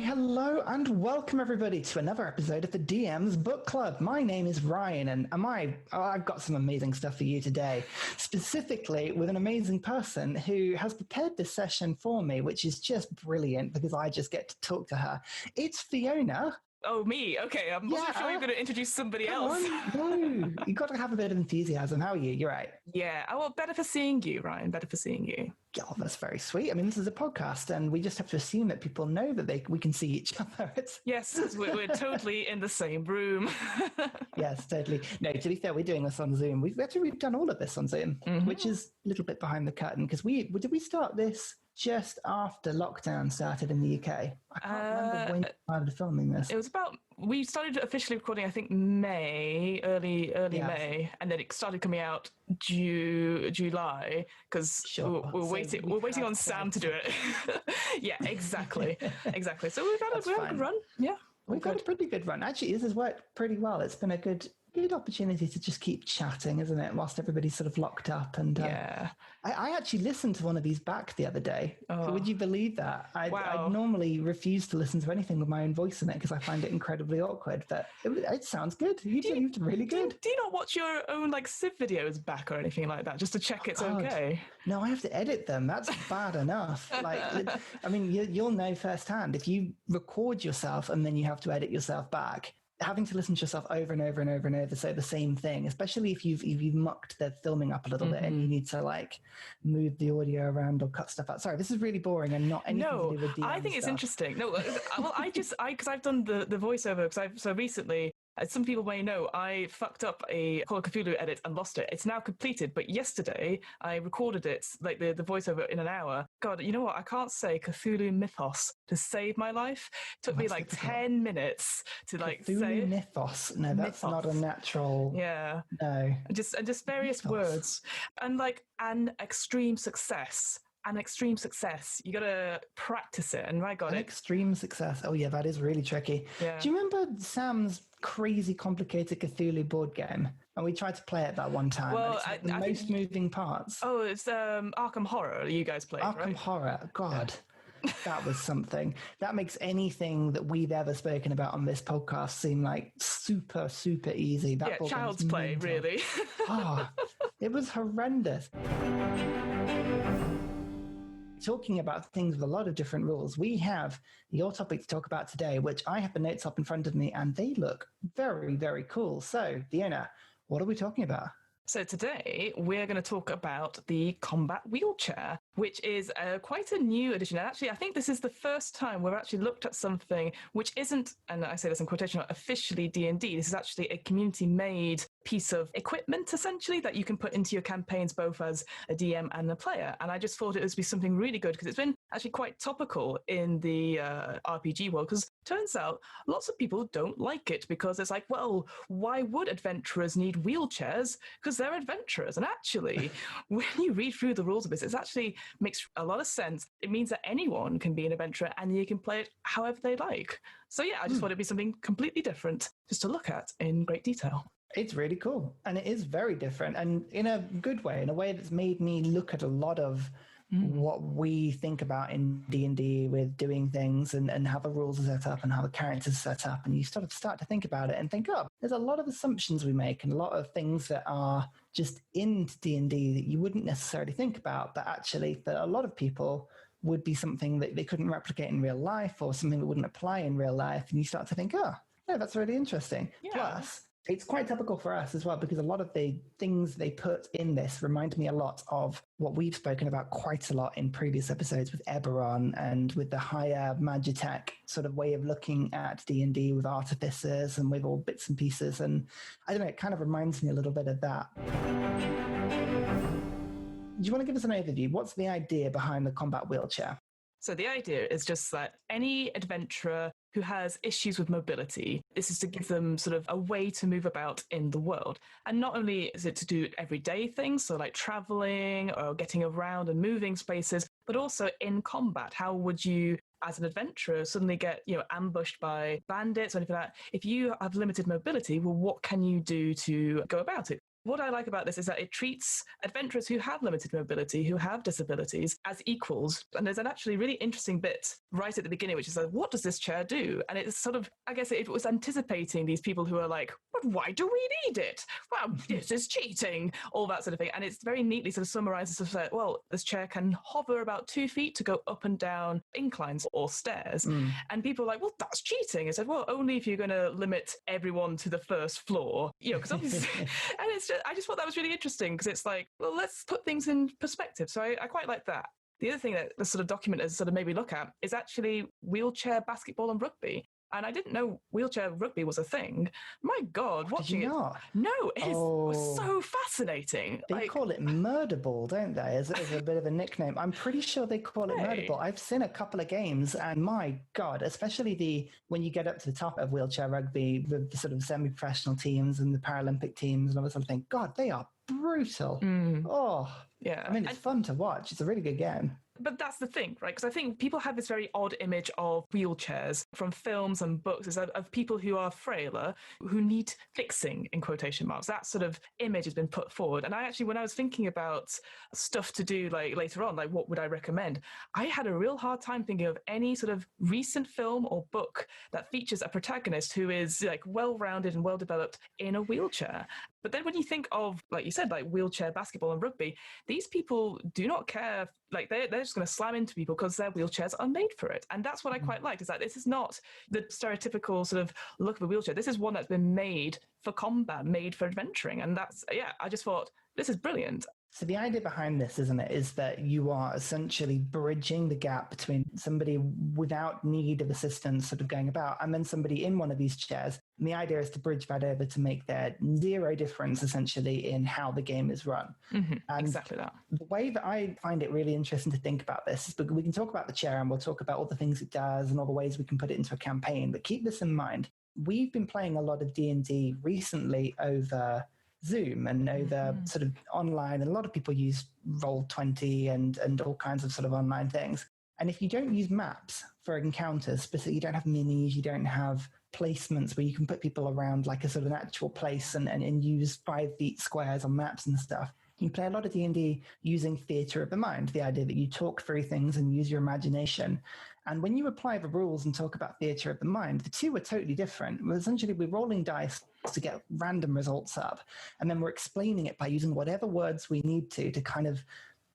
Hello and welcome everybody to another episode of the DM's Book Club. My name is Ryan and I've got some amazing stuff for you today, specifically with an amazing person who has prepared this session for me, which is just brilliant because I just get to talk to her. It's Fiona. Oh, me? Okay, I wasn't sure you were going to introduce somebody else. No, you got to have a bit of enthusiasm. How are you? You're right. Yeah, well, better for seeing you, Ryan. Better for seeing you. Oh, that's very sweet. I mean, this is a podcast, and we just have to assume that people know that we can see each other. Yes, we're totally in the same room. Yes, totally. No, to be fair, we're doing this on Zoom. We've done all of this on Zoom, which is a little bit behind the curtain because did we start this just after lockdown started in the UK? I can't remember when we started filming this. It was we started officially recording, I think, early May, and then it started coming out July because we're waiting on Sam to do it. Yeah, exactly. So we've had a good run. Yeah, we've got a pretty good run. Actually, this has worked pretty well. It's been a good opportunity to just keep chatting, isn't it, whilst everybody's sort of locked up. And I actually listened to one of these back the other day. So would you believe that? I normally refuse to listen to anything with my own voice in it because I find it incredibly awkward, but it sounds good. You did really good. Do you not watch your own Civ videos back or anything like that just to check it's okay? No, I have to edit them. That's bad enough. I mean, you'll know firsthand if you record yourself and then you have to edit yourself back. Having to listen to yourself over and over and over and over say the same thing, especially if you've mucked the filming up a little bit and you need to move the audio around or cut stuff out. Sorry, this is really boring and not anything to do with DM I think it's stuff. Interesting. No, well, because I've done the voiceover so recently. As some people may know, I fucked up a Call of Cthulhu edit and lost it. It's now completed, but yesterday I recorded it, the voiceover, in an hour. God, you know what? I can't say Cthulhu Mythos to save my life. It took me 10 minutes to Cthulhu say it. Mythos. No, that's not a natural. Yeah. No. Just various words. And an extreme success. An extreme success. You got to practice it, and I got it. Extreme success. Oh yeah, that is really tricky. Yeah. Do you remember Sam's crazy complicated Cthulhu board game? And we tried to play it that one time. Well, it's the most moving parts. Oh, it's Arkham Horror. You guys played, right? Arkham Horror. God. Yeah. That was something. That makes anything that we've ever spoken about on this podcast seem like super, super easy. That child's play, really. It was horrendous. Talking about things with a lot of different rules, we have your topic to talk about today, which I have the notes up in front of me and they look very, very cool. So, Fiona, what are we talking about? So today we're going to talk about the combat wheelchair, which is quite a new addition. And actually, I think this is the first time we've actually looked at something which isn't, and I say this in quotation, not officially D&D. This is actually a community-made piece of equipment, essentially, that you can put into your campaigns both as a DM and a player. And I just thought it would be something really good because it's been actually quite topical in the RPG world, because turns out lots of people don't like it because it's like, well, why would adventurers need wheelchairs? Because they're adventurers. And actually, when you read through the rules of this, it actually makes a lot of sense. It means that anyone can be an adventurer and you can play it however they like. So yeah, I just thought it'd be something completely different just to look at in great detail. It's really cool. And it is very different and in a good way, in a way that's made me look at a lot of what we think about in D&D with doing things and how the rules are set up and how the characters are set up. And you sort of start to think about it and think, there's a lot of assumptions we make and a lot of things that are just in D&D that you wouldn't necessarily think about, but actually that a lot of people would be something that they couldn't replicate in real life or something that wouldn't apply in real life. And you start to think, that's really interesting. Yeah. Plus, it's quite topical for us as well because a lot of the things they put in this remind me a lot of what we've spoken about quite a lot in previous episodes with Eberron and with the higher Magitech sort of way of looking at D&D with artificers and with all bits and pieces. And I don't know, it kind of reminds me a little bit of that. Do you want to give us an overview? What's the idea behind the combat wheelchair? So the idea is just that any adventurer who has issues with mobility, this is to give them sort of a way to move about in the world. And not only is it to do everyday things, so like traveling or getting around and moving spaces, but also in combat. How would you, as an adventurer, suddenly get, ambushed by bandits or anything like that? If you have limited mobility, well, what can you do to go about it? what I like about this is that it treats adventurers who have limited mobility, who have disabilities, as equals. And there's an actually really interesting bit right at the beginning, which is like, what does this chair do? And it's sort of, I guess it was anticipating these people who are like, but why do we need it? Well, this is cheating, all that sort of thing. And it's very neatly sort of summarizes, sort of like, well, this chair can hover about 2 feet to go up and down inclines or stairs. And people are like, well, that's cheating. I said, well, only if you're going to limit everyone to the first floor, because obviously, and I just thought that was really interesting because it's like, well, let's put things in perspective. So I quite like that. The other thing that the sort of document has sort of made me look at is actually wheelchair basketball and rugby. And I didn't know wheelchair rugby was a thing. My God, watching it. Not? No, it was so fascinating. They call it murder ball, don't they? As a bit of a nickname. I'm pretty sure they call it murder ball. I've seen a couple of games, and my God, especially when you get up to the top of wheelchair rugby, the sort of semi-professional teams and the Paralympic teams and all that sort of thing. God, they are brutal. Oh, yeah. I mean, it's fun to watch. It's a really good game. But that's the thing, right? Because I think people have this very odd image of wheelchairs from films and books of people who are frailer, who need fixing, in quotation marks. That sort of image has been put forward. And I actually, when I was thinking about stuff to do like later on, like what would I recommend? I had a real hard time thinking of any sort of recent film or book that features a protagonist who is like well-rounded and well-developed in a wheelchair. But then when you think of, like you said, like wheelchair basketball and rugby, these people do not care. Like they're just going to slam into people because their wheelchairs are made for it. And that's what I quite liked, is that this is not the stereotypical sort of look of a wheelchair. This is one that's been made for combat, made for adventuring. And that's, I just thought, this is brilliant. So the idea behind this, isn't it, is that you are essentially bridging the gap between somebody without need of assistance sort of going about and then somebody in one of these chairs. And the idea is to bridge that over to make there zero difference essentially in how the game is run. And exactly that. The way that I find it really interesting to think about this is we can talk about the chair and we'll talk about all the things it does and all the ways we can put it into a campaign. But keep this in mind. We've been playing a lot of D&D recently over Zoom and over sort of online, and a lot of people use Roll20 and all kinds of sort of online things. And if you don't use maps for encounters, specifically, you don't have minis, you don't have placements where you can put people around like a sort of an actual place and use 5 feet squares on maps and stuff. You play a lot of D&D using theatre of the mind, the idea that you talk through things and use your imagination. And when you apply the rules and talk about theatre of the mind, the two are totally different. Essentially, we're rolling dice to get random results up, and then we're explaining it by using whatever words we need to kind of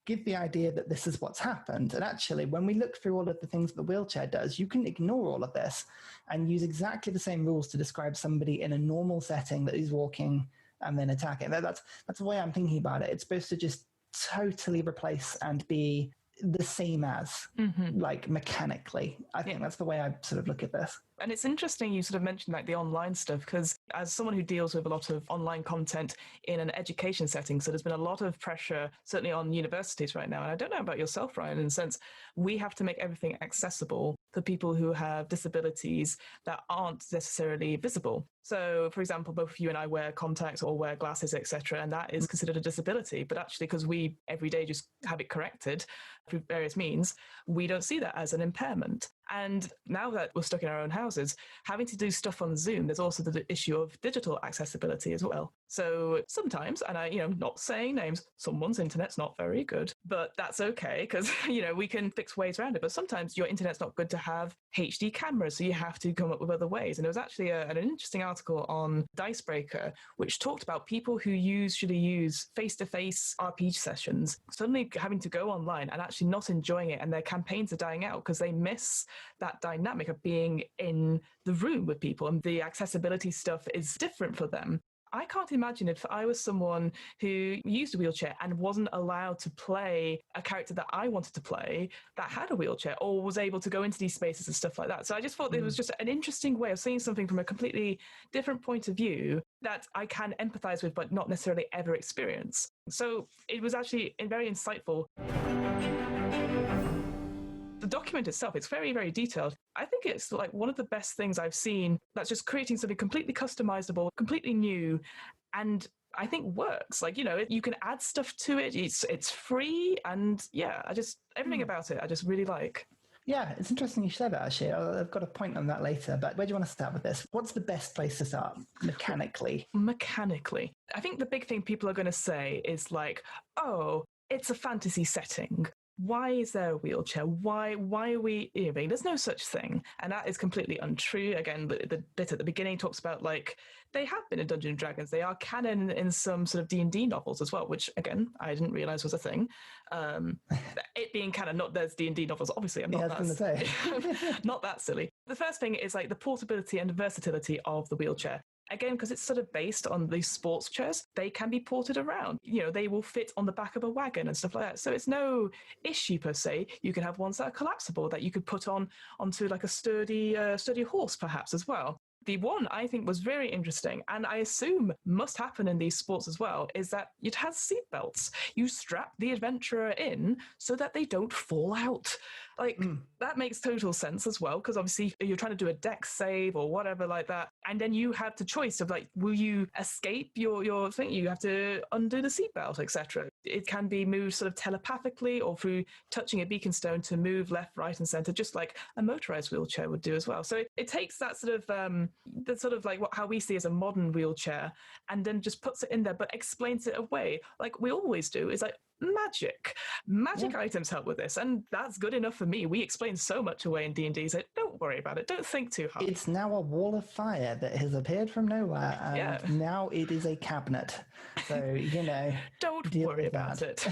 give the idea that this is what's happened. And actually, when we look through all of the things that the wheelchair does, you can ignore all of this and use exactly the same rules to describe somebody in a normal setting that is walking and then attacking. That's the way I'm thinking about it. It's supposed to just totally replace and be the same as, like mechanically. I think that's the way I sort of look at this. And it's interesting you sort of mentioned like the online stuff, because as someone who deals with a lot of online content in an education setting, so there's been a lot of pressure, certainly on universities right now. And I don't know about yourself, Ryan, in the sense we have to make everything accessible for people who have disabilities that aren't necessarily visible. So, for example, both you and I wear contacts or wear glasses, etc., and that is considered a disability. But actually, because we every day just have it corrected through various means, we don't see that as an impairment. And now that we're stuck in our own houses, having to do stuff on Zoom, there's also the issue of digital accessibility as well. So sometimes, and I, not saying names, someone's internet's not very good, but that's okay because, we can fix ways around it. But sometimes your internet's not good to have HD cameras, so you have to come up with other ways. And there was actually an interesting article on Dicebreaker, which talked about people who usually use face-to-face RPG sessions, suddenly having to go online and actually not enjoying it. And their campaigns are dying out because they miss that dynamic of being in the room with people, and the accessibility stuff is different for them. I can't imagine if I was someone who used a wheelchair and wasn't allowed to play a character that I wanted to play that had a wheelchair or was able to go into these spaces and stuff like that. So I just thought it was just an interesting way of seeing something from a completely different point of view that I can empathize with, but not necessarily ever experience. So it was actually very insightful. The document itself, it's very, very detailed. I think it's like one of the best things I've seen that's just creating something completely customizable, completely new, and I think works. Like, you can add stuff to it. It's free, and everything about it I just really like. Yeah, it's interesting you said that, actually. I've got a point on that later, but where do you want to start with this? What's the best place to start mechanically? Mechanically, I think the big thing people are going to say is like, oh, it's a fantasy setting. Why is there a wheelchair? Why are we innovating? There's no such thing. And that is completely untrue. Again, the bit at the beginning talks about like they have been in Dungeons and Dragons. They are canon in some sort of D&D novels as well, which again, I didn't realize was a thing. It being canon, not there's D&D novels. Obviously, I'm not I was going to say. not that silly. The first thing is like the portability and versatility of the wheelchair. Again, because it's sort of based on these sports chairs, they can be ported around. You know, they will fit on the back of a wagon and stuff like that. So it's no issue per se. You can have ones that are collapsible that you could put onto like a sturdy horse, perhaps as well. The one I think was very interesting, and I assume must happen in these sports as well, is that it has seatbelts. You strap the adventurer in so that they don't fall out. Like, that makes total sense as well, because obviously you're trying to do a dex save or whatever like that, and then you have the choice of like, will you escape your thing? You have to undo the seatbelt, etc. It can be moved sort of telepathically or through touching a beacon stone to move left, right, and center, just like a motorized wheelchair would do as well. So it takes that sort of like how we see as a modern wheelchair, and then just puts it in there, but explains it away like we always do. Is like magic items help with this, and that's good enough for me. We explain so much away in D&D, so don't worry about it, don't think too hard. It's now a wall of fire that has appeared from nowhere, and now it is a cabinet, so you know, don't worry about it.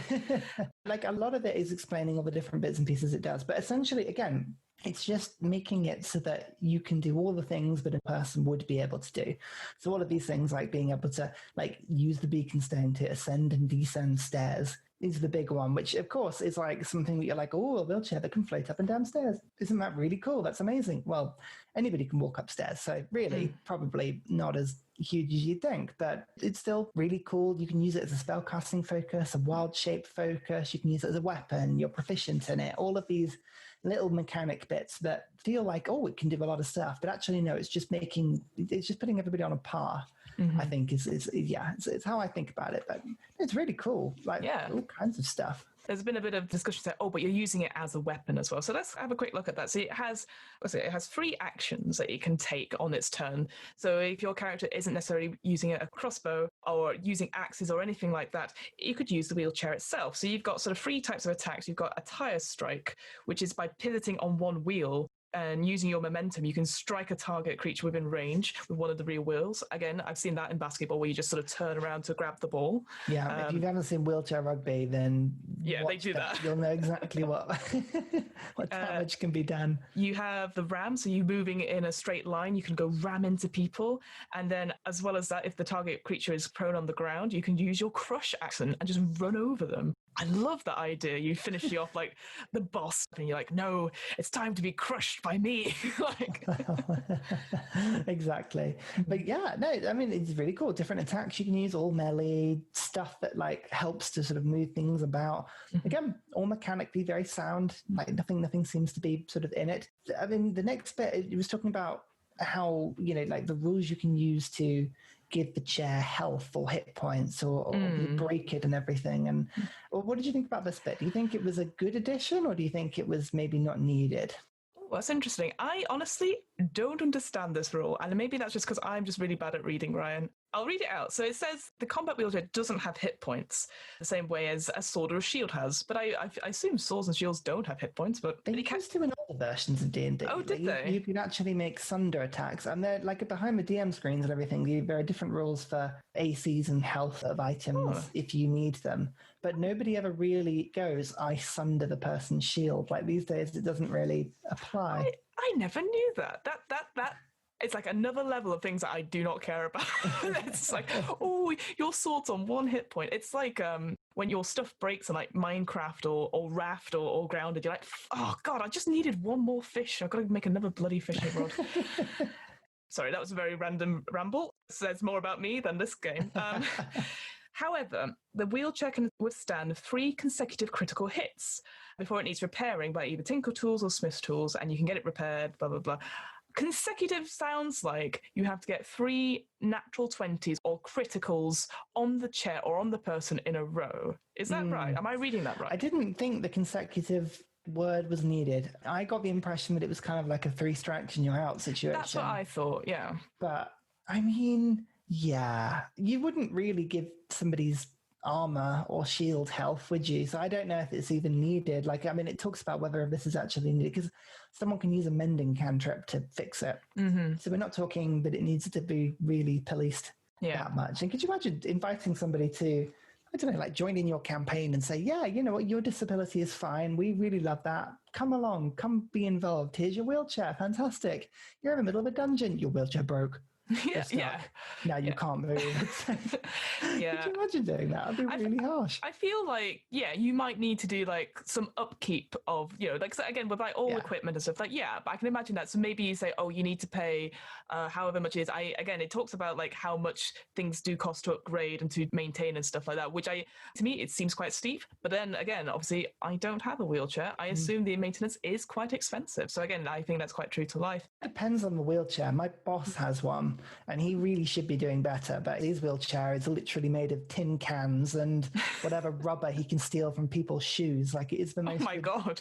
Like, a lot of it is explaining all the different bits and pieces it does, but essentially, again, it's just making it so that you can do all the things that a person would be able to do. So all of these things, like being able to like use the beacon stone to ascend and descend stairs, is the big one, which of course is like something that you're like, oh, a wheelchair that can float up and down stairs. Isn't that really cool? That's amazing. Well, anybody can walk upstairs. So really, probably not as huge as you'd think, but it's still really cool. You can use it as a spellcasting focus, a wild shape focus. You can use it as a weapon. You're proficient in it. All of these little mechanic bits that feel like, oh, it can do a lot of stuff, but actually no, it's just putting everybody on a par. I think it's how I think about it, but it's really cool. Like, all kinds of stuff. There's been a bit of discussion saying, oh, but you're using it as a weapon as well. So let's have a quick look at that. So it has 3 actions that it can take on its turn. So if your character isn't necessarily using a crossbow or using axes or anything like that, you could use the wheelchair itself. So you've got sort of 3 types of attacks. You've got a tire strike, which is by pivoting on one wheel and using your momentum, you can strike a target creature within range with one of the rear wheels. Again, I've seen that in basketball where you just sort of turn around to grab the ball. Yeah, if you've ever seen wheelchair rugby, then they do that. You'll know exactly what damage can be done. You have the ram, so you moving in a straight line, you can go ram into people. And then as well as that, if the target creature is prone on the ground, you can use your crush action and just run over them. I love that idea. You finish you off like the boss and you're like, no, it's time to be crushed by me. Like exactly. But yeah, no, I mean, it's really cool. Different attacks you can use, all melee stuff that like helps to sort of move things about. Again, all mechanically very sound. Like nothing seems to be sort of in it. I mean, the next bit, it was talking about how, you know, like the rules you can use to give the chair health or hit points or break it and everything. And what did you think about this bit? Do you think it was a good addition, or do you think it was maybe not needed? Oh, that's interesting. I honestly don't understand this rule, and maybe that's just because I'm just really bad at reading, Ryan. I'll read it out. So it says the combat wheelchair doesn't have hit points the same way as a sword or a shield has, but I assume swords and shields don't have hit points. But they used to in all the versions of D&D. Oh, did they? You could actually make thunder attacks, and they're like behind the DM screens and everything. There are different rules for ACs and health of items if you need them. But nobody ever really goes, I sunder the person's shield. Like these days, it doesn't really apply. I never knew that. That it's like another level of things that I do not care about. It's like, oh, your sword's on 1 hit point. It's like when your stuff breaks in like Minecraft or Raft or Grounded, you're like, oh God, I just needed 1 more fish. I've got to make another bloody fishing rod. Sorry, that was a very random ramble. It says more about me than this game. However, the wheelchair can withstand 3 consecutive critical hits before it needs repairing by either Tinker Tools or Smith's Tools, and you can get it repaired, blah, blah, blah. Consecutive sounds like you have to get 3 natural 20s or criticals on the chair or on the person in a row. Is that right? Am I reading that right? I didn't think the consecutive word was needed. I got the impression that it was kind of like a 3 strikes and you're out situation. That's what I thought, yeah. But I mean, yeah, you wouldn't really give somebody's armor or shield health, would you? So I don't know if it's even needed. Like, I mean, it talks about whether this is actually needed because someone can use a mending cantrip to fix it. Mm-hmm. So we're not talking that it needs to be really policed that much. And could you imagine inviting somebody to, I don't know, like join in your campaign and say, yeah, you know what, your disability is fine. We really love that. Come along, come be involved. Here's your wheelchair. Fantastic. You're in the middle of a dungeon. Your wheelchair broke. Yeah. Now you can't move. Yeah. Could you imagine doing that? That'd be really harsh. I feel like, you might need to do like some upkeep of, like, so again, with like all equipment and stuff, like, but I can imagine that. So maybe you say, oh, you need to pay however much it is. Again, it talks about like how much things do cost to upgrade and to maintain and stuff like that, which to me, it seems quite steep. But then again, obviously, I don't have a wheelchair. I assume the maintenance is quite expensive. So again, I think that's quite true to life. It depends on the wheelchair. My boss has one. And he really should be doing better, but his wheelchair is literally made of tin cans and whatever rubber he can steal from people's shoes. Like, it is the most... Oh my God.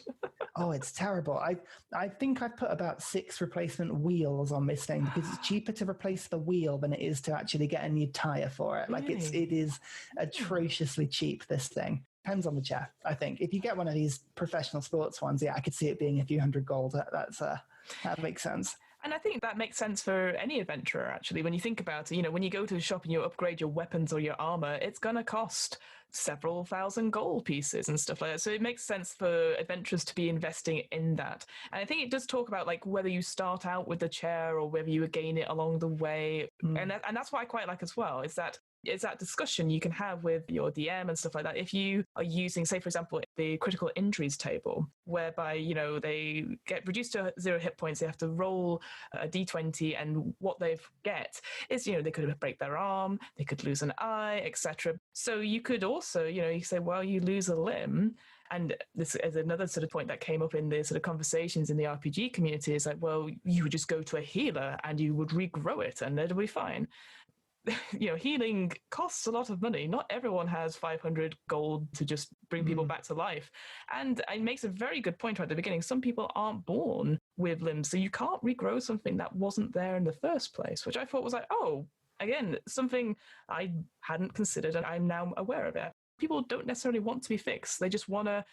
Oh, it's terrible. I think I've put about 6 replacement wheels on this thing because it's cheaper to replace the wheel than it is to actually get a new tire for it. Like, it is atrociously cheap, this thing. Depends on the chair, I think. If you get one of these professional sports ones, I could see it being a few hundred gold. That makes sense. And I think that makes sense for any adventurer, actually. When you think about it, when you go to a shop and you upgrade your weapons or your armor, it's going to cost several thousand gold pieces and stuff like that. So it makes sense for adventurers to be investing in that. And I think it does talk about like whether you start out with the chair or whether you gain it along the way. And that's what I quite like as well, is that it's that discussion you can have with your DM and stuff like that. If you are using, say, for example, the critical injuries table, whereby, they get reduced to 0 hit points, they have to roll a d20, and what they get is, they could break their arm, they could lose an eye, etc. So you could also, you say, well, you lose a limb. And this is another sort of point that came up in the sort of conversations in the RPG community, is like, well, you would just go to a healer and you would regrow it and it'll be fine. Healing costs a lot of money. Not everyone has 500 gold to just bring people back to life. And it makes a very good point right at the beginning. Some people aren't born with limbs, so you can't regrow something that wasn't there in the first place, which I thought was like, oh, again, something I hadn't considered, and I'm now aware of it. People don't necessarily want to be fixed. They just want to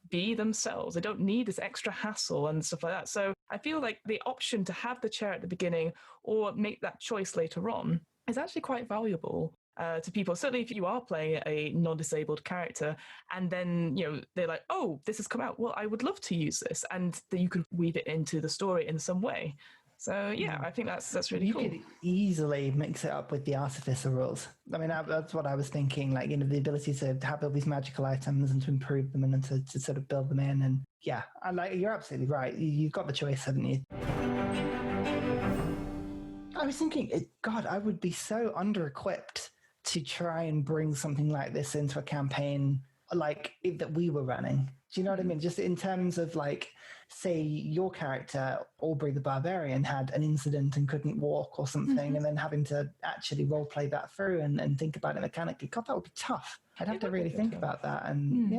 be themselves. They don't need this extra hassle and stuff like that. So I feel like the option to have the chair at the beginning or make that choice later on is actually quite valuable to people. Certainly if you are playing a non-disabled character and then, they're like, oh, this has come out. Well, I would love to use this. And then you can weave it into the story in some way. So, I think that's really cool. You could easily mix it up with the artificer rules. I mean, that's what I was thinking, like, the ability to have all these magical items and to improve them and to sort of build them in. And you're absolutely right. You've got the choice, haven't you? I was thinking, God, I would be so under-equipped to try and bring something like this into a campaign like that we were running. Do you know what I mean? Just in terms of, like, say your character, Aubrey the Barbarian, had an incident and couldn't walk or something, and then having to actually roleplay that through and think about it mechanically. God, that would be tough. I'd have to really think about that. And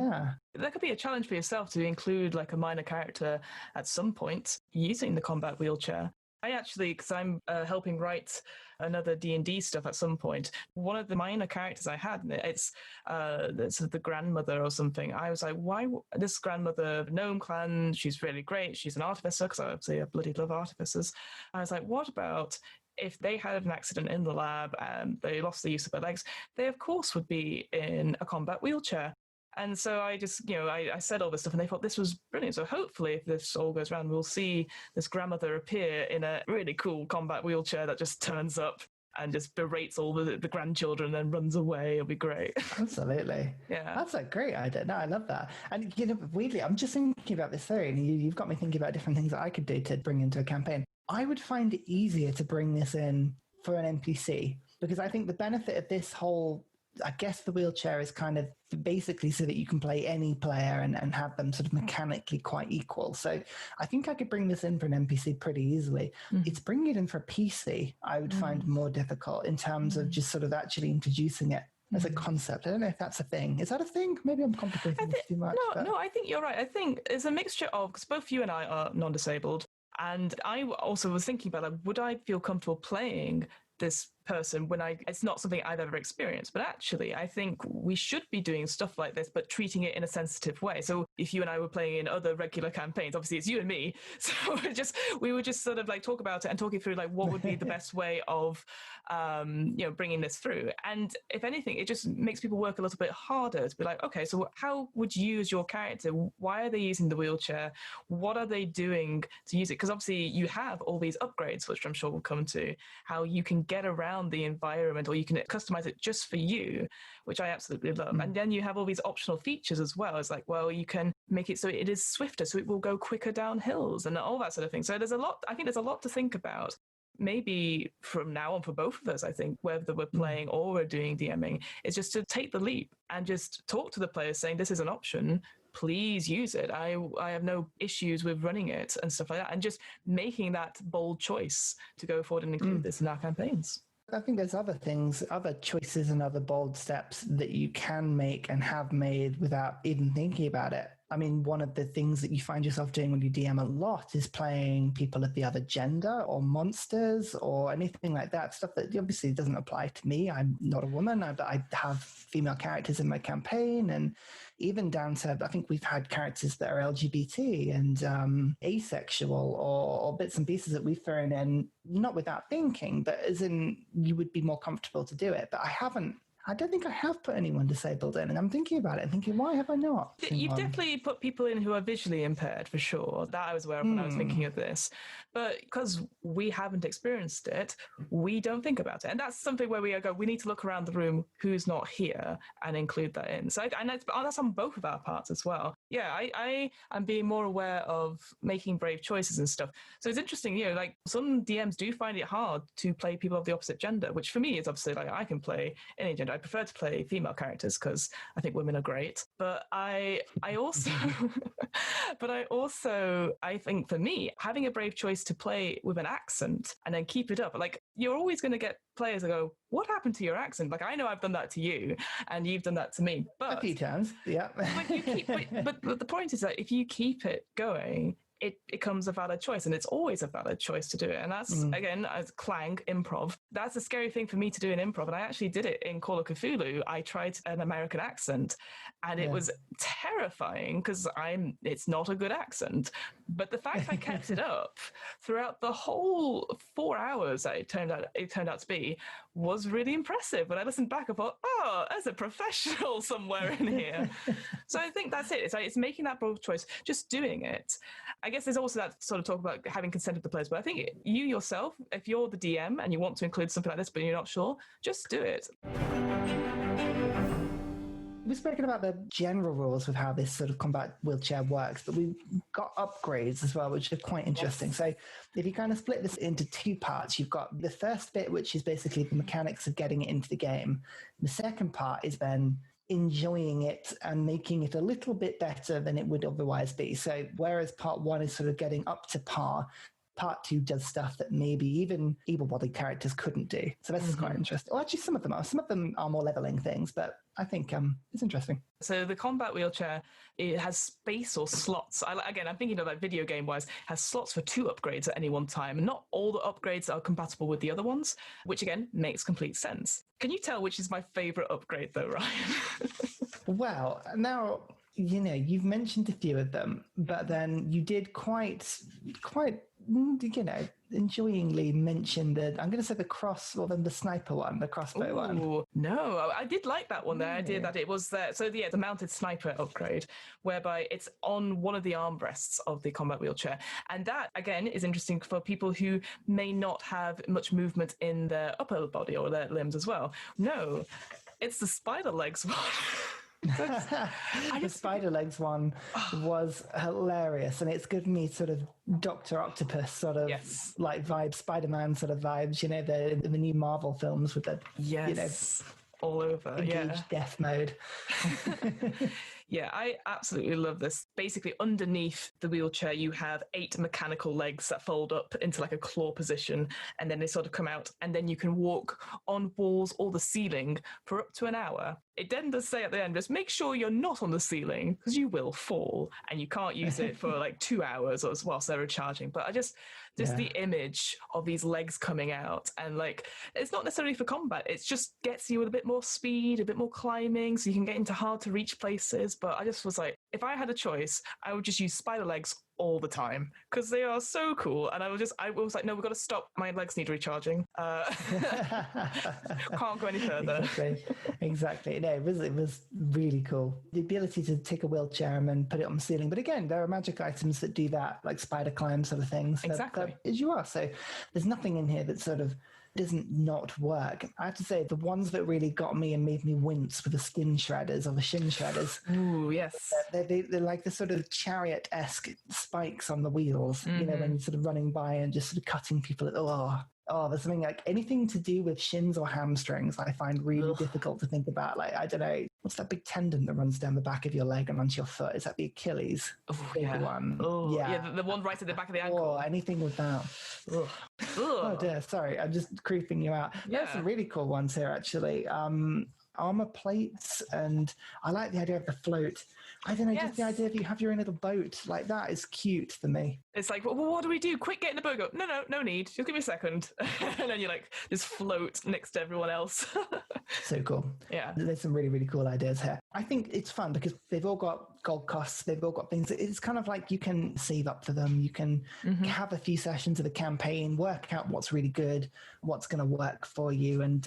that could be a challenge for yourself to include like a minor character at some point using the combat wheelchair. I actually, because I'm helping write another D&D stuff at some point, one of the minor characters I had, it's sort of the grandmother or something. I was like, why this grandmother of Gnome Clan, she's really great. She's an artificer, because I bloody love artificers. I was like, what about if they had an accident in the lab and they lost the use of their legs? They, of course, would be in a combat wheelchair. And so I just, I said all this stuff and they thought this was brilliant. So hopefully if this all goes around, we'll see this grandmother appear in a really cool combat wheelchair that just turns up and just berates all the grandchildren and then runs away. It'll be great. Absolutely. Yeah. That's a great idea. No, I love that. And, weirdly, I'm just thinking about this theory and you've got me thinking about different things that I could do to bring into a campaign. I would find it easier to bring this in for an NPC because I think the benefit of this whole, I guess the wheelchair is kind of basically so that you can play any player and have them sort of mechanically quite equal. So I think I could bring this in for an NPC pretty easily. It's bringing it in for a PC I would find more difficult in terms of just sort of actually introducing it as a concept. I don't know if that's a thing. Is that a thing? Maybe I'm complicating this too much. No, I think you're right. I think it's a mixture of, because both you and I are non-disabled, and I also was thinking about, like, would I feel comfortable playing this person when it's not something I've ever experienced. But actually, I think we should be doing stuff like this, but treating it in a sensitive way. So if you and I were playing in other regular campaigns, obviously it's you and me, so we would just sort of like talk about it and talk it through, like what would be the best way of bringing this through. And if anything, it just makes people work a little bit harder to be like, okay, so how would you use your character? Why are they using the wheelchair? What are they doing to use it? Because obviously you have all these upgrades, which I'm sure we'll come to, how you can get around the environment, or you can customize it just for you, which I absolutely love. And then you have all these optional features as well. It's like, well, you can make it so it is swifter, so it will go quicker down hills and all that sort of thing. So I think there's a lot to think about. Maybe from now on for both of us, I think, whether we're playing or we're doing DMing, is just to take the leap and just talk to the players saying, this is an option, please use it. I have no issues with running it and stuff like that, and just making that bold choice to go forward and include this in our campaigns. I think there's other things, other choices and other bold steps that you can make and have made without even thinking about it. I mean, one of the things that you find yourself doing when you DM a lot is playing people of the other gender or monsters or anything like that, stuff that obviously doesn't apply to me. I'm not a woman. I have female characters in my campaign, and even down to, I think we've had characters that are LGBT and asexual or bits and pieces that we've thrown in, not without thinking, but as in you would be more comfortable to do it. But I don't think I have put anyone disabled in, and I'm thinking about it and thinking, why have I not? You've definitely put people in who are visually impaired, for sure. That I was aware of when I was thinking of this. But because we haven't experienced it, we don't think about it. And that's something where we need to look around the room who's not here and include that in. So that's on both of our parts as well. Yeah, I am being more aware of making brave choices and stuff. So it's interesting, like some DMs do find it hard to play people of the opposite gender, which for me is obviously like I can play any gender. I prefer to play female characters because I think women are great. But I also I think for me, having a brave choice to play with an accent and then keep it up, like you're always going to get players that go, what happened to your accent? Like I know I've done that to you and you've done that to me, but a few times, yeah. but the point is that if you keep it going, it becomes a valid choice, and it's always a valid choice to do it. And that's, again, as Clang, improv. That's a scary thing for me to do in improv, and I actually did it in Call of Cthulhu. I tried an American accent, and it was terrifying because it's not a good accent. But the fact I kept it up throughout the whole 4 hours that it turned out to be was really impressive. When I listened back, I thought, oh, there's a professional somewhere in here. So I think that's it. It's making that bold choice, just doing it. I guess there's also that sort of talk about having consent of the players, but I think you yourself, if you're the DM and you want to include something like this, but you're not sure, just do it. We've spoken about the general rules of how this sort of combat wheelchair works, but we've got upgrades as well, which are quite interesting. Yes. So if you kind of split this into two parts, you've got the first bit, which is basically the mechanics of getting it into the game. The second part is then enjoying it and making it a little bit better than it would otherwise be. So whereas part one is sort of getting up to par, part two does stuff that maybe even able-bodied characters couldn't do. So this is quite interesting. Well, actually, some of them are more leveling things, but I think it's interesting. So the combat wheelchair, it has space or slots. I'm thinking of like video game-wise, has slots for 2 upgrades at any one time. Not all the upgrades are compatible with the other ones, which again makes complete sense. Can you tell which is my favourite upgrade though, Ryan? Well, now, you've mentioned a few of them, but then you did quite, enjoyingly mention I'm going to say the sniper one, the crossbow one. No, I did like that one there. I did that. It was there. So the mounted sniper upgrade, whereby it's on one of the armrests of the combat wheelchair. And that, again, is interesting for people who may not have much movement in their upper body or their limbs as well. No, it's the spider legs one. The spider legs one was hilarious, and it's given me sort of Dr. Octopus sort of like vibes, Spider-Man sort of vibes, the new Marvel films with the all over engaged death mode. Yeah, I absolutely love this. Basically, underneath the wheelchair, you have 8 mechanical legs that fold up into like a claw position, and then they sort of come out, and then you can walk on walls or the ceiling for up to an hour. It then does say at the end, just make sure you're not on the ceiling because you will fall, and you can't use it for like 2 hours or whilst they're recharging. But I just the image of these legs coming out, and like it's not necessarily for combat, it just gets you with a bit more speed, a bit more climbing, so you can get into hard to reach places. But I just was like, if I had a choice, I would just use spider legs all the time because they are so cool. And I was like, no, we've got to stop. My legs need recharging. Can't go any further. Exactly. No, it was really cool. The ability to take a wheelchair and then put it on the ceiling. But again, there are magic items that do that, like spider climb sort of things. Exactly. As you are. So there's nothing in here that sort of doesn't not work. I have to say, the ones that really got me and made me wince were the skin shredders or the shin shredders. Ooh, yes. They're like the sort of chariot-esque spikes on the wheels, you know, when you're sort of running by and just sort of cutting people. There's something like anything to do with shins or hamstrings I find really difficult to think about. Like, I don't know, what's that big tendon that runs down the back of your leg and onto your foot? Is that the Achilles? One. The one right at the back of the ankle. Oh, anything with that. Oh dear, sorry, I'm just creeping you out. Yeah. There's some really cool ones here, actually. Armor plates, and I like the idea of the float. I don't know, just the idea that you have your own little boat, like that is cute for me. It's like, well, what do we do? Quick, get in the boat. Go, no need. Just give me a second. And then you like just float next to everyone else. So cool. Yeah. There's some really, really cool ideas here. I think it's fun because they've all got gold costs. They've all got things. It's kind of like you can save up for them. You can have a few sessions of the campaign, work out what's really good, what's going to work for you, and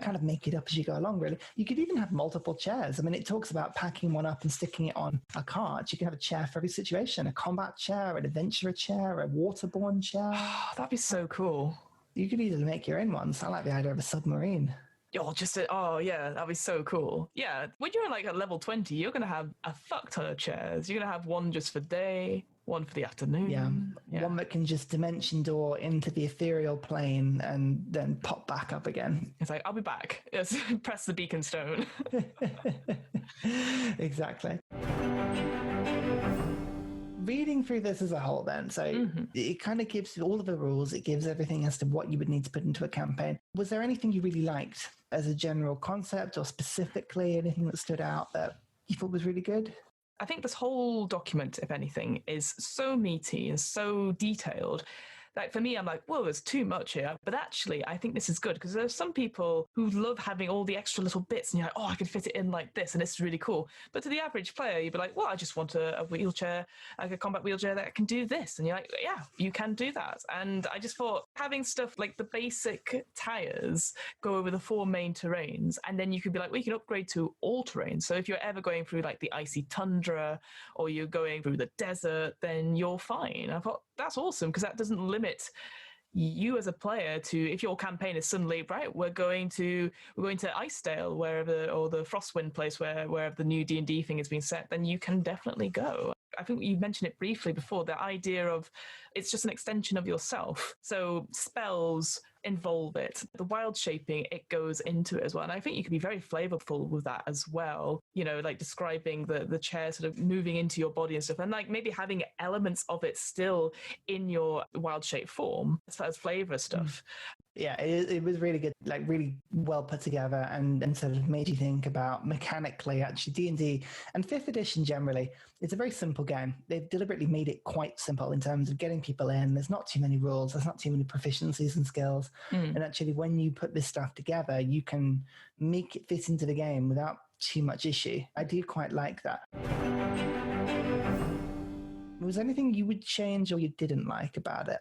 kind of make it up as you go along, really. You could even have multiple chairs. I mean, it talks about packing one up and sticking it on a cart. You can have a chair for every situation, a combat chair, an adventurer chair, a waterborne chair. Oh, that'd be so cool. You could easily make your own ones. I like the idea of a submarine. That'd be so cool. Yeah, when you're like at level 20, you're going to have a fuck ton of chairs. You're going to have one just for day, one for the afternoon. Yeah, one that can just dimension door into the ethereal plane and then pop back up again. It's like, I'll be back. Yes, press the beacon stone. Exactly. Reading through this as a whole then, so it kind of gives all of the rules, it gives everything as to what you would need to put into a campaign. Was there anything you really liked as a general concept, or specifically anything that stood out that you thought was really good? I think this whole document, if anything, is so meaty and so detailed. Like for me, I'm like, whoa, there's too much here. But actually, I think this is good because there's some people who love having all the extra little bits and you're like, oh, I can fit it in like this and it's really cool. But to the average player, you'd be like, well, I just want a wheelchair, like a combat wheelchair that can do this. And you're like, yeah, you can do that. And I just thought having stuff like the basic tires go over the 4 main terrains, and then you could be like, well, you can upgrade to all terrain. So if you're ever going through like the icy tundra or you're going through the desert, then you're fine. I thought that's awesome because that doesn't limit you as a player to, if your campaign is suddenly right, we're going to Icedale, wherever, or the Frostwind place wherever the new D&D thing is being set, then you can definitely go. I think you mentioned it briefly before, the idea of it's just an extension of yourself. So spells involve it. The wild shaping, it goes into it as well. And I think you can be very flavorful with that as well. You know, like describing the chair sort of moving into your body and stuff. And like maybe having elements of it still in your wild shape form as flavor stuff. Yeah, it was really good, like really well put together, and sort of made you think about mechanically, actually, D&D and 5th edition generally, it's a very simple game. They've deliberately made it quite simple in terms of getting people in. There's not too many rules. There's not too many proficiencies and skills. And actually, when you put this stuff together, you can make it fit into the game without too much issue. I do quite like that. Was there anything you would change or you didn't like about it?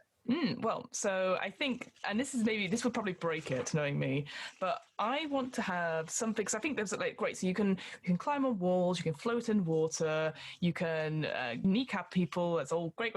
Well, so I think, and this would probably break it, knowing me, but I want to have something, because I think there's like, great, so you can climb on walls, you can float in water, you can kneecap people, that's all great.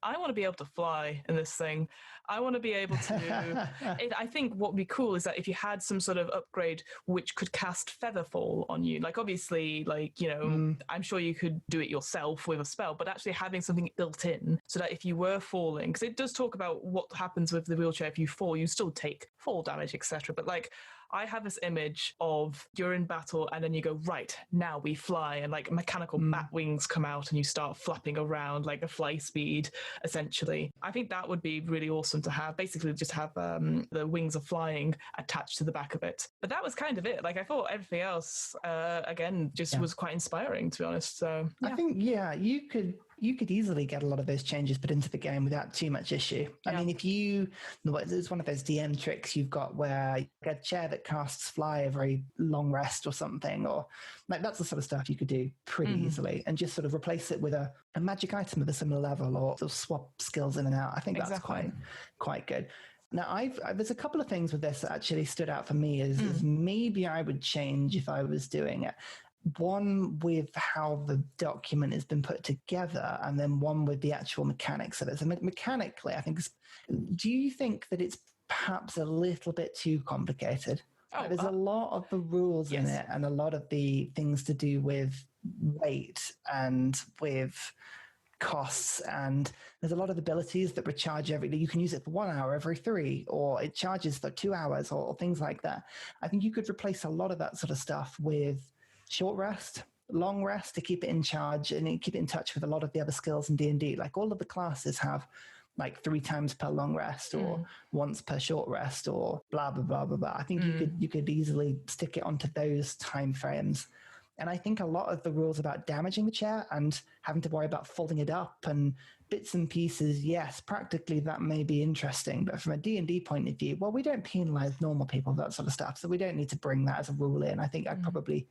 I want to be able to fly in this thing. I want to be able to... I think what would be cool is that if you had some sort of upgrade which could cast Featherfall on you, like obviously, like, you know, I'm sure you could do it yourself with a spell, but actually having something built in so that if you were falling, because it does talk about what happens with the wheelchair if you fall, you still take fall damage, etc. But like, I have this image of you're in battle and then you go, right, now we fly, and like mechanical bat wings come out and you start flapping around like a fly speed, essentially. I think that would be really awesome to have, basically just have the wings of flying attached to the back of it. But that was kind of it. Like I thought everything else, again, just was quite inspiring, to be honest. So I think, you could easily get a lot of those changes put into the game without too much issue. I mean, if it's one of those DM tricks you've got where you get a chair that casts fly a very long rest or something, or like that's the sort of stuff you could do pretty easily and just sort of replace it with a magic item of a similar level, or sort of swap skills in and out. I think that's quite good. Now, there's a couple of things with this that actually stood out for me is maybe I would change if I was doing it. One with how the document has been put together, and then one with the actual mechanics of it. So mechanically, I think, do you think that it's perhaps a little bit too complicated? There's a lot of the rules in it, and a lot of the things to do with weight and with costs, and there's a lot of abilities that recharge you can use it for 1 hour every 3, or it charges for 2 hours, or things like that. I think you could replace a lot of that sort of stuff with short rest, long rest, to keep it in charge and keep it in touch with a lot of the other skills in D&D. Like all of the classes have like 3 times per long rest, or once per short rest, or blah blah blah blah blah. I think you could easily stick it onto those time frames. And I think a lot of the rules about damaging the chair and having to worry about folding it up and bits and pieces, yes, practically that may be interesting. But from a D&D point of view, well, we don't penalize normal people, that sort of stuff. So we don't need to bring that as a rule in. I think I probably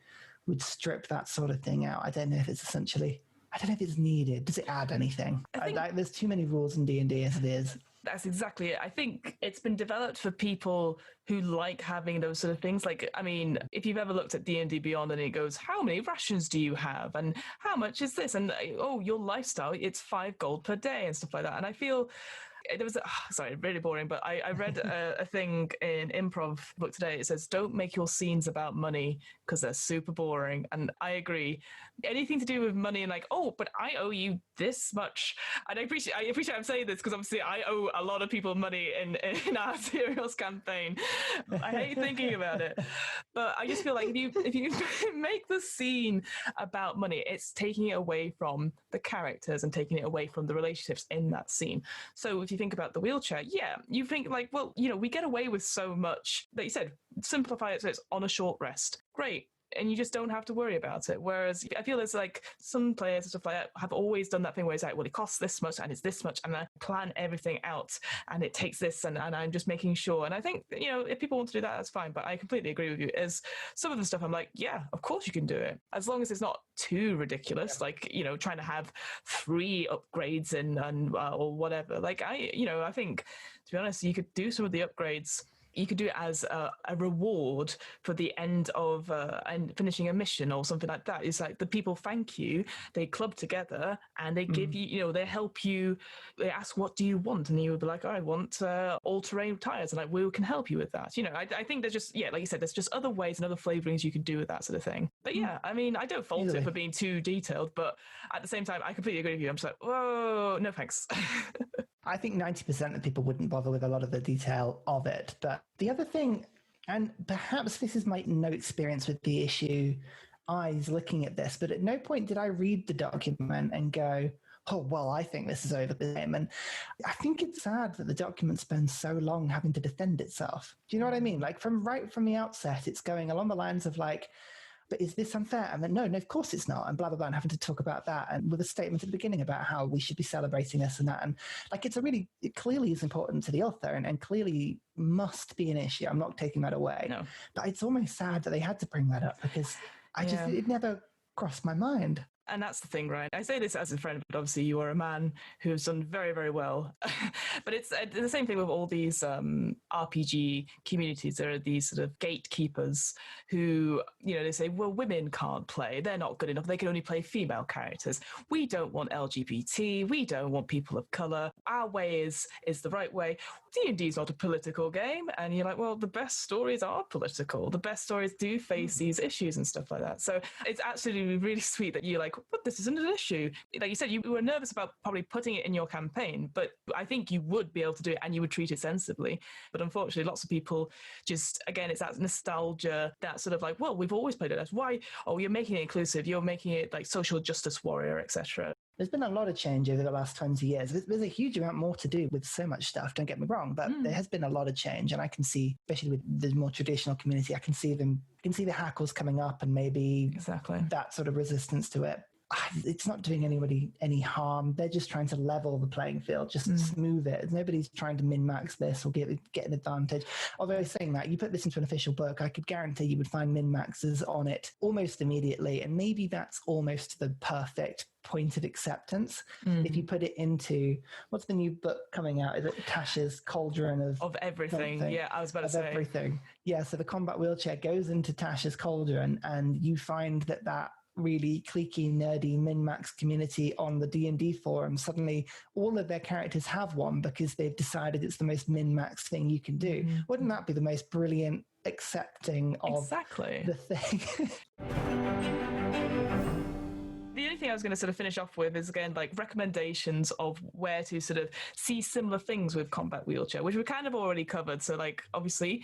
would strip that sort of thing out. I don't know if it's needed. Does it add anything? There's too many rules in D&D as it is. That's exactly it. I think it's been developed for people who like having those sort of things. Like, I mean, if you've ever looked at D&D Beyond and it goes, how many rations do you have? And how much is this? And, your lifestyle, it's 5 gold per day and stuff like that. And I feel there was really boring, but I read a thing in improv book today. It says, don't make your scenes about money because they're super boring. And I agree. Anything to do with money and like, but I owe you this much. And I appreciate I'm saying this because obviously I owe a lot of people money in our Serials campaign. I hate thinking about it. But I just feel like if you make the scene about money, it's taking it away from the characters and taking it away from the relationships in that scene. So if you think about the wheelchair, you think like, well, we get away with so much. Like you said, simplify it so it's on a short rest. Great. And you just don't have to worry about it. Whereas I feel there's like some players and stuff like that have always done that thing where it's like, well, it costs this much and it's this much, and I plan everything out and it takes this, and I'm just making sure. And I think, if people want to do that, that's fine. But I completely agree with you. Is some of the stuff I'm like, yeah, of course you can do it. As long as it's not too ridiculous, like, trying to have 3 upgrades and or whatever. Like I think, to be honest, you could do some of the upgrades. You could do it as a reward for the end of and finishing a mission or something like that. It's like the people thank you, they club together and they give you, they help you, they ask, what do you want? And you would be like, I want all-terrain tires. And like, we can help you with that. I think there's just, like you said, there's just other ways and other flavorings you can do with that sort of thing. But I mean, I don't fault it for being too detailed, but at the same time, I completely agree with you. I'm just like, whoa, no thanks. I think 90% of people wouldn't bother with a lot of the detail of it. But the other thing, and perhaps this is my no experience with the issue, eyes looking at this, but at no point did I read the document and go, oh, well, I think this is over the game. And I think it's sad that the document spends so long having to defend itself. Do you know what I mean? Like right from the outset, it's going along the lines of like, but is this unfair? And then, no, of course it's not. And blah, blah, blah, and having to talk about that. And with a statement at the beginning about how we should be celebrating this and that. And like, it clearly is important to the author and clearly must be an issue. I'm not taking that away. No. But it's almost sad that they had to bring that up because it never crossed my mind. And that's the thing, right? I say this as a friend, but obviously you are a man who has done very, very well. But it's the same thing with all these RPG communities. There are these sort of gatekeepers who, they say, well, women can't play. They're not good enough. They can only play female characters. We don't want LGBT. We don't want people of color. Our way is the right way. D&D is not a political game. And you're like, well, the best stories are political. The best stories do face these issues and stuff like that. So it's actually really sweet that you like but this isn't an issue. Like you said, you were nervous about probably putting it in your campaign, but I think you would be able to do it and you would treat it sensibly. But unfortunately, lots of people just, again, it's that nostalgia, that sort of like, well, we've always played it as, why? Oh, you're making it inclusive, you're making it like social justice warrior, etc. There's been a lot of change over the last 20 years. There's a huge amount more to do with so much stuff, don't get me wrong, but there has been a lot of change. And I can see, especially with the more traditional community, I can see the hackles coming up and maybe that sort of resistance to it. It's not doing anybody any harm. They're just trying to level the playing field, just smooth it. Nobody's trying to min-max this or get an advantage. Although saying that, you put this into an official book, I could guarantee you would find min-maxes on it almost immediately. And maybe that's almost the perfect point of acceptance. If you put it into, what's the new book coming out? Is it Tasha's Cauldron of everything? Something? Yeah, I was about to say. Everything. Yeah, so the combat wheelchair goes into Tasha's Cauldron and you find that really cliquey, nerdy min-max community on the D&D forum, suddenly all of their characters have one because they've decided it's the most min-max thing you can do. Wouldn't that be the most brilliant accepting of the thing? The only thing I was going to sort of finish off with is, again, like recommendations of where to sort of see similar things with combat wheelchair, which we kind of already covered. So like, obviously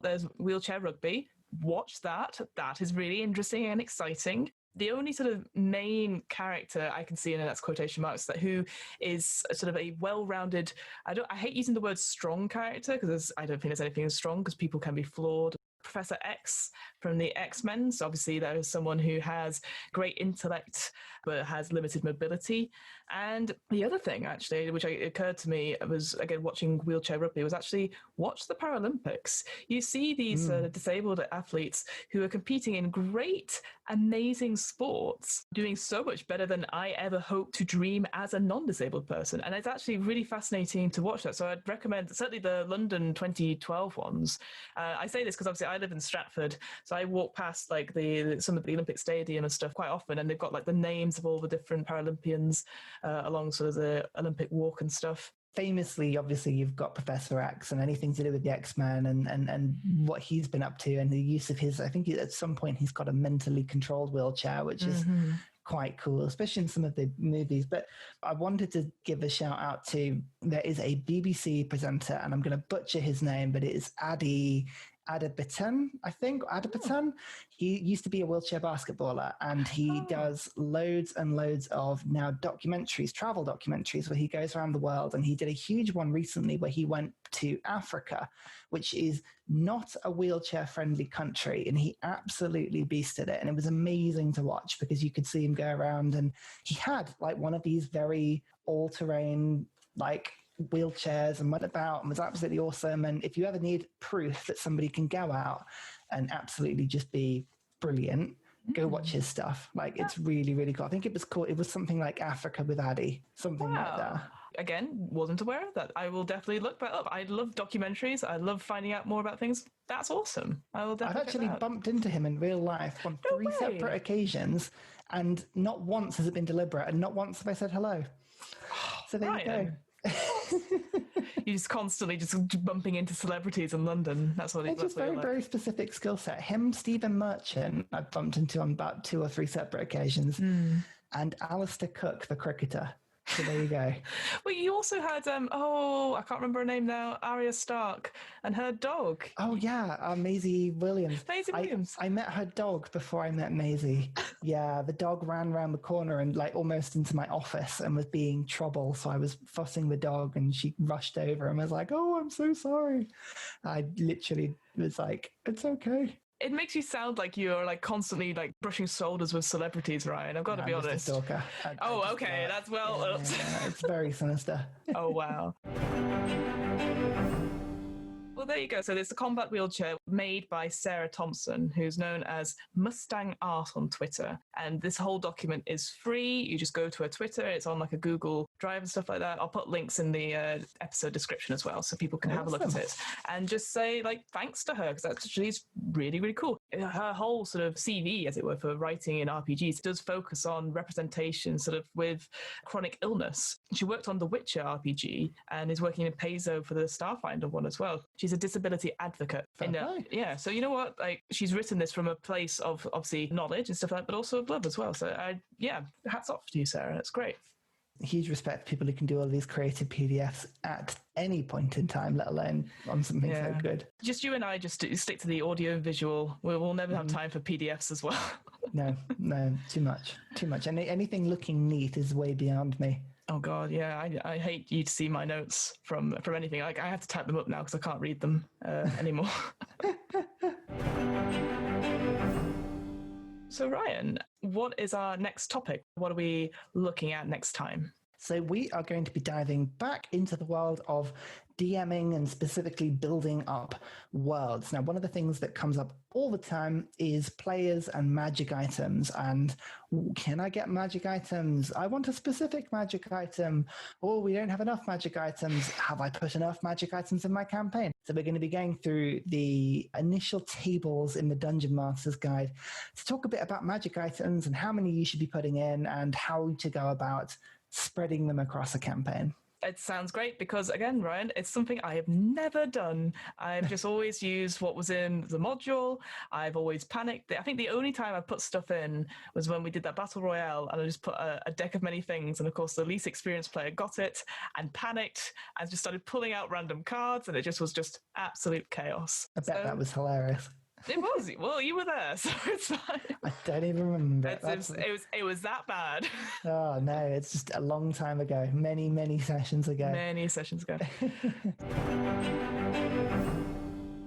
there's wheelchair rugby. Watch that. That is really interesting and exciting. The only sort of main character I can see, and that's quotation marks, that who is sort of a well-rounded, I hate using the word strong character because I don't think there's anything as strong because people can be flawed. Professor X from the X-Men. So obviously there is someone who has great intellect but has limited mobility. And the other thing, actually, which occurred to me was, again, watching wheelchair rugby, was actually watch the Paralympics. You see these disabled athletes who are competing in great, amazing sports, doing so much better than I ever hoped to dream as a non-disabled person. And it's actually really fascinating to watch that. So I'd recommend certainly the London 2012 ones. I say this because obviously I live in Stratford, so I walk past like some of the Olympic Stadium and stuff quite often, and they've got like the names of all the different Paralympians along sort of the Olympic walk and stuff. Famously, obviously, you've got Professor X and anything to do with the X-Men and what he's been up to and the use of his, I think at some point he's got a mentally controlled wheelchair, which is quite cool, especially in some of the movies. But I wanted to give a shout out to, there is a BBC presenter, and I'm going to butcher his name, but it is Adebatan, I think. Adebatan. He used to be a wheelchair basketballer, and he does loads and loads of now documentaries, travel documentaries, where he goes around the world. And he did a huge one recently where he went to Africa, which is not a wheelchair-friendly country, and he absolutely beasted it. And it was amazing to watch because you could see him go around, and he had like one of these very all-terrain, like wheelchairs, and went about and was absolutely awesome. And if you ever need proof that somebody can go out and absolutely just be brilliant, go watch his stuff. Like, it's really, really cool. I think it was something like Africa with Addy, something like that. Again, wasn't aware of that. I will definitely look that up. I love documentaries. I love finding out more about things. That's awesome. I will definitely. I've actually bumped into him in real life on three separate occasions, and not once has it been deliberate, and not once have I said hello. So there you go. You're just constantly just bumping into celebrities in London. That's what it's just very, very specific skill set. Him, Stephen Merchant, I've bumped into on about 2 or 3 separate occasions, and Alistair Cook, the cricketer. So there you go. Well, you also had, I can't remember her name now, Arya Stark and her dog. Oh, yeah, Maisie Williams. Maisie Williams. I met her dog before I met Maisie. Yeah, the dog ran around the corner and like almost into my office and was being trouble. So I was fussing the dog and she rushed over and was like, "Oh, I'm so sorry." I literally was like, "It's okay." It makes you sound like you're like constantly like brushing shoulders with celebrities, Ryan. I've got to be honest. I'm just a stalker. Okay, that's well. Yeah, it's very sinister. Oh wow. Well, there you go. So there's the combat wheelchair made by Sara Thompson, who's known as Mustang Art on Twitter. And this whole document is free. You just go to her Twitter. It's on like a Google Drive and stuff like that. I'll put links in the episode description as well, so people can have a look at it and just say like thanks to her, because she's really, really cool. her whole sort of CV, as it were, for writing in RPGs does focus on representation sort of with chronic illness. She worked on the Witcher RPG and is working in Paizo for the Starfinder one as well. She's a disability advocate. Yeah, so you know what? Like, she's written this from a place of obviously knowledge and stuff like that, but also of love as well. So hats off to you, Sarah. That's great. Huge respect for people who can do all these creative PDFs at any point in time, let alone on something so good. Just you and I just stick to the audio visual. We'll never have time for PDFs as well. No, too much. And anything looking neat is way beyond me. Oh God, yeah, I hate you to see my notes from anything. Like, I have to type them up now because I can't read them anymore. So Ryan, what is our next topic? What are we looking at next time? So we are going to be diving back into the world of DMing and specifically building up worlds. Now, one of the things that comes up all the time is players and magic items. And can I get magic items? I want a specific magic item. Oh, we don't have enough magic items. Have I put enough magic items in my campaign? So we're going to be going through the initial tables in the Dungeon Master's Guide to talk a bit about magic items and how many you should be putting in and how to go about spreading them across a campaign. It sounds great because, again, Ryan, it's something I have never done. I've just always used what was in the module. I've always panicked. I think the only time I put stuff in was when we did that Battle Royale, and I just put a deck of many things. And, of course, the least experienced player got it and panicked and just started pulling out random cards, and it just was just absolute chaos. I bet that was hilarious. It was. Well, you were there, so it's fine. I don't even remember. It was that bad. Oh, no, it's just a long time ago. Many sessions ago. Many sessions ago.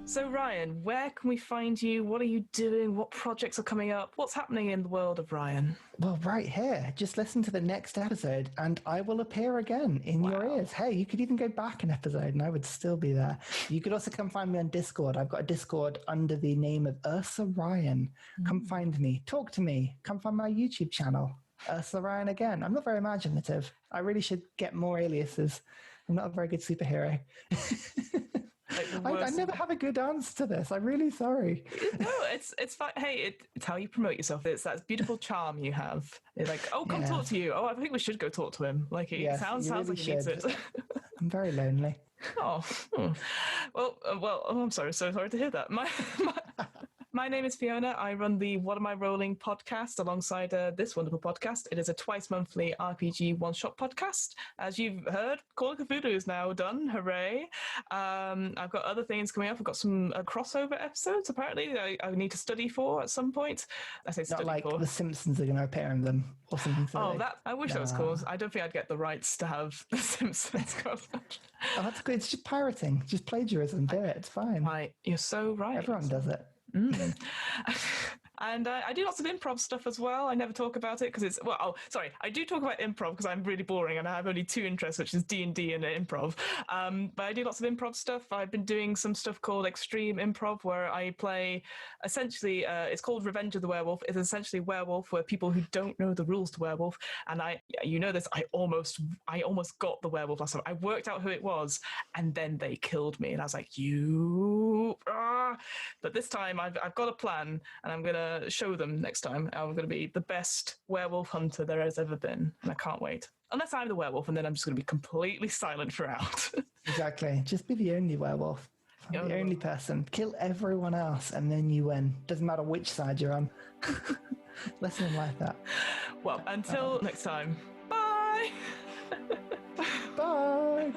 So, Ryan, where can we find you? What are you doing? What projects are coming up? What's happening in the world of Ryan? Well, right here. Just listen to the next episode and I will appear again in your ears. Hey, you could even go back an episode and I would still be there. You could also come find me on Discord. I've got a Discord under the name of Ursa Ryan. Come find me. Talk to me. Come find my YouTube channel. Ursa Ryan again. I'm not very imaginative. I really should get more aliases. I'm not a very good superhero. I never have a good answer to this. I'm really sorry. No, it's fine. Hey, it's how you promote yourself. It's that beautiful charm you have. It's like, oh, come talk to you. Oh, I think we should go talk to him. Like, he sounds really like he needs it. I'm very lonely. Oh, well. Oh, I'm sorry. So sorry to hear that. My name is Fiona. I run the What Am I Rolling podcast alongside this wonderful podcast. It is a twice monthly RPG one-shot podcast. As you've heard, Call of Cthulhu is now done. Hooray. I've got other things coming up. I've got some crossover episodes, apparently, I need to study for at some point. I say study for. Not like for. The Simpsons are going to appear in them or something silly. Oh, I wish that was cool. I don't think I'd get the rights to have The Simpsons crossover. Oh, that's good. It's just pirating. Just plagiarism. Do it. It's fine. Right. You're so right. Everyone does it. And I do lots of improv stuff as well. I never talk about it because I do talk about improv because I'm really boring and I have only two interests, which is D&D and improv. But I do lots of improv stuff. I've been doing some stuff called Extreme Improv where I play, essentially, it's called Revenge of the Werewolf. It's essentially werewolf where people who don't know the rules to werewolf. And I almost got the werewolf last time. I worked out who it was and then they killed me. And I was like, But this time I've got a plan and I'm going to show them next time. I'm going to be the best werewolf hunter there has ever been, and I can't wait. Unless I'm the werewolf, and then I'm just going to be completely silent throughout. Exactly. Just be the only werewolf. The only person. Kill everyone else, and then you win. Doesn't matter which side you're on. Lesson in life, that. Well, until next time. Bye! Bye!